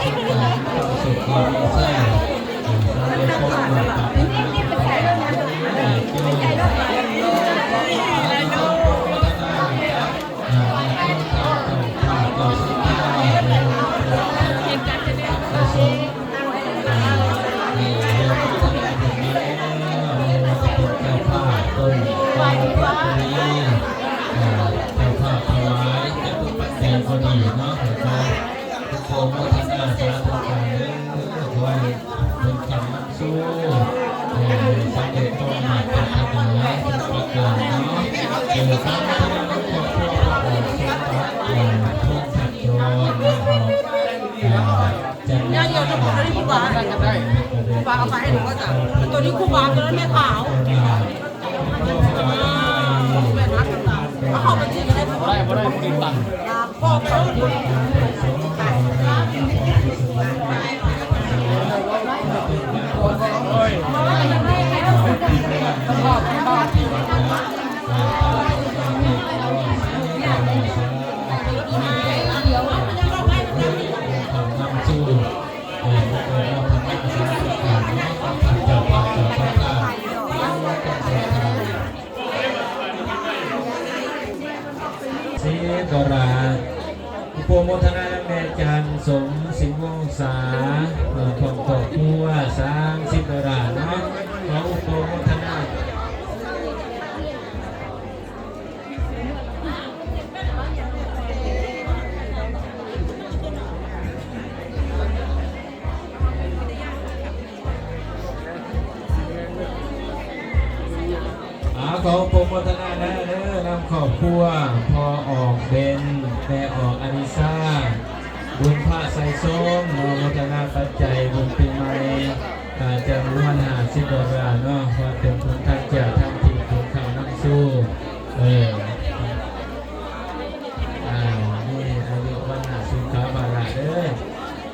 สุขการสุขความมีใช่เราพบมาปะคนดีเนาะทุกคนก็ทำงานสารพัดเลยคอยเป็นคำมั่นสู้สำเร็จต้องมาพัฒนาประการเนาะครั้งที่เราครอบครัวเราทุกขัดโยนจะเดียวจะบอกได้ที่บ้านกันได้บ้านเอาไปให้หนูก็จะตัวนี้คู่บ้านตัวนั้นแม่ขาวเขาเป็นที่ได้ไม่ได้กินตังพ่อเขากราโปรโมทนาแม่จันสมสิงห์วงศาของครอบครัวสร้างสิกราเนาะเราโปรโมทนาขอโปรโมทนานะเด้อนำครอบครัวพอออกเบนแม่ออกอานิซาบุญพระใส่ส้มโมทนาปัจจัยบุญปีใหม่จำนวน50 ดอลลาร์เนาะว่าเป็นทุนทางเจ้าทางที่ทุนคำนั่งสู้นี่อายุวันสุขาบาลาเด้อ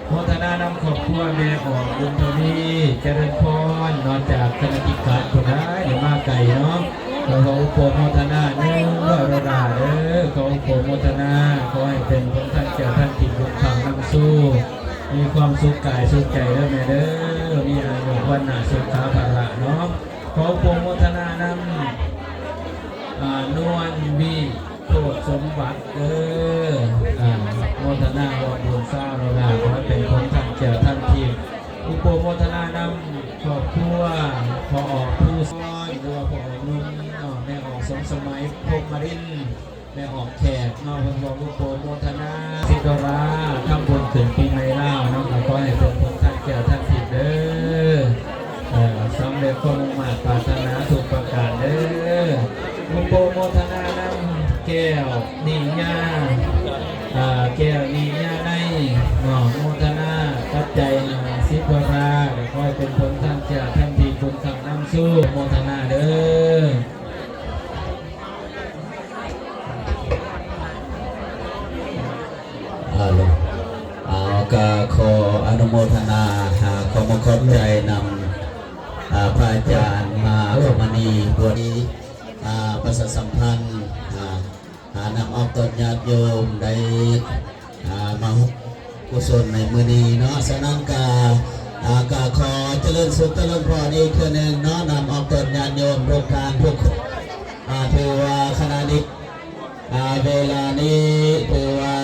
โมทนานำครอบครัวแม่ออกบุญทวีเจริญพรนอกจากคณะกิจการคนได้หรือมาไก่เนาะเขาโปรโมทนาเนื้อระดาเด้อเขาโปรโมทนาขอให้เป็นคนท่านเจ้าท่านติดบุญคำนั่งสู้มีความสุขกายสุขใจเด้อแม่เด้อมีอายุวันนาสุขาภาระเนาะขอโปรโมทนานำนวลวีโปรดสมบัติเด้อโมทนาว่าบุญสร้างระดาขอให้เป็นคนท่านเจ้าท่านติดอุปโมทนานำครอบครัวพอออกผู้ซ้อนหรือว่าพอออกนุ่มแม่ออกสมสมัยพรหมรินแม่ออกแขกนอกพระอุปโมทนาสิกราข้ามบนถึงปีใหม่เล่าน้องก็ให้เป็นคนท่านแก่ท่านผิดเด้อสำเร็จความมุ่งมั่นปรารถนาทุกประการเด้ออุปโมทนานำแก้วนิญาแก้วนิญาในโมทนาปัจจัยสิบราคอยเป็นผลท่านเจ้าท่านดีคุณคำนำสู้โมทนาเด้อก็ขออนุโมทนาขอมขอบใจนำพระอาจารย์มาขมณีบวชประชาสัมพันธ์นำออกตนญาติโยมได้มากุศลในมือนี้เนาะสนังกาขอเจริญสุขเจริญพรอีกเทื่อหนึ่งเนาะนำออกตนญาติโยมทุกทานทุกถือว่าขณะนี้เวลานี้ถือว่า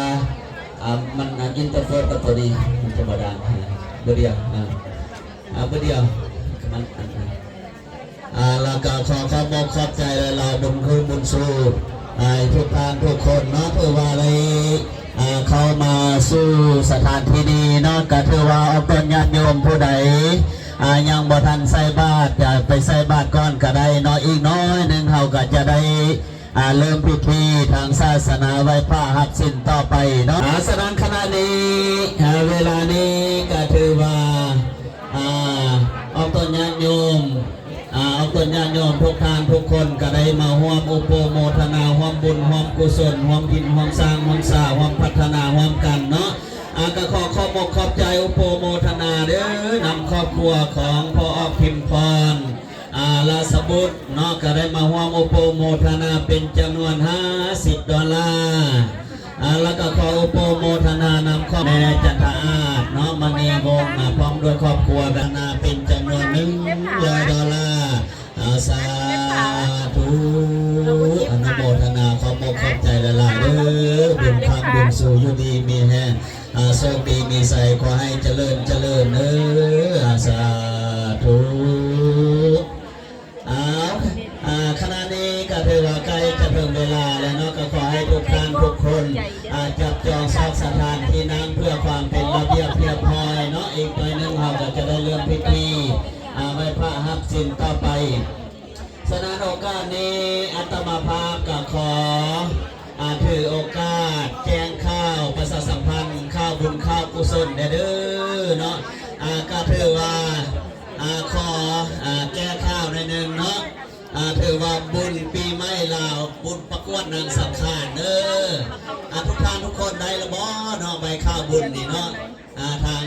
มันอินเตอร์เฟซกับตัวนี้มันจะมาดังเบอร์เดียวเบอร์เดียวมันแล้วก็ขอบอกขอบใจเราบุญคือบุญสู้ทุกท่านทุกคนเนาะเพื่อว่าอะไรเข้ามาสู่สถานที่นี้เนาะก็ถือว่าเอาเป็นญาติโยมผู้ใดยังบ่ทันใส่บาตรจะไปใส่บาตรก่อนก็ได้เนาะอีกน้อยหนึ่งเขาก็จะได้เริ่มพิธีทางศาสนาไหว้พระหักสินต่อไปเนาะสถานขณะนี้เวลานี้ก็ถือว่าเอาต้นญาติโยมเอาต้นญาติโยมทุกท่านทุกคนก็ได้มาร่วมอุปโมทนาร่วมบุญร่วมกุศลร่วมกินร่วมสร้างร่วมสร้างร่วมพัฒนาร่วมกันเนาะก็ขอบขอบใจอุปโมทนาเด้อนำครอบครัวของพ่อออกพิมพรลาสบุตรเนาะก็ได้มาร่วมอุปโมทนาเป็นจำนวน50 ดอลลาร์แล้วก็ขออุปโมทนานำข้อแม่จันทอาดเนาะมา มณีวงศ์พร้อมด้วยครอบครัวดานาเป็นจำนวน$100สาธุอนุโมทนาขอบอกขอบใจละลายเด้อบุญพังบุญสู่อยู่ดีมีแห้งโชคดีมีใส่ขอให้เจริญเจริญเด้อสาธุขณะนี้ก็ถือว่าใกล้จะถึงเวลาแล้วเนาะก็ขอให้ทุกท่านทุกคนจับจองซอกสถานที่นั้นเพื่อความเป็นระเบียบเรียบร้อยเนาะอีกหน่อยนึงเราก็จะได้เริ่มพิธีไว้พระหับสินต่อไปฉะนั้นโอกาสนี้อาตมาภาพก็ขอถือโอกาสแจ้งข่าวประชาสัมพันธ์ข่าวบุญข่าวกุศลเด้อเนาะก็ถือว่าขอแก้ข่าวในหนึ่งเนาะถือว่าบุญปีใหม่ลาวบุญประกวดนางสังขารเด้อทุกท่านทุกคนได้ละบ่เนาะใบข้าวบุญนี่เนาะทาง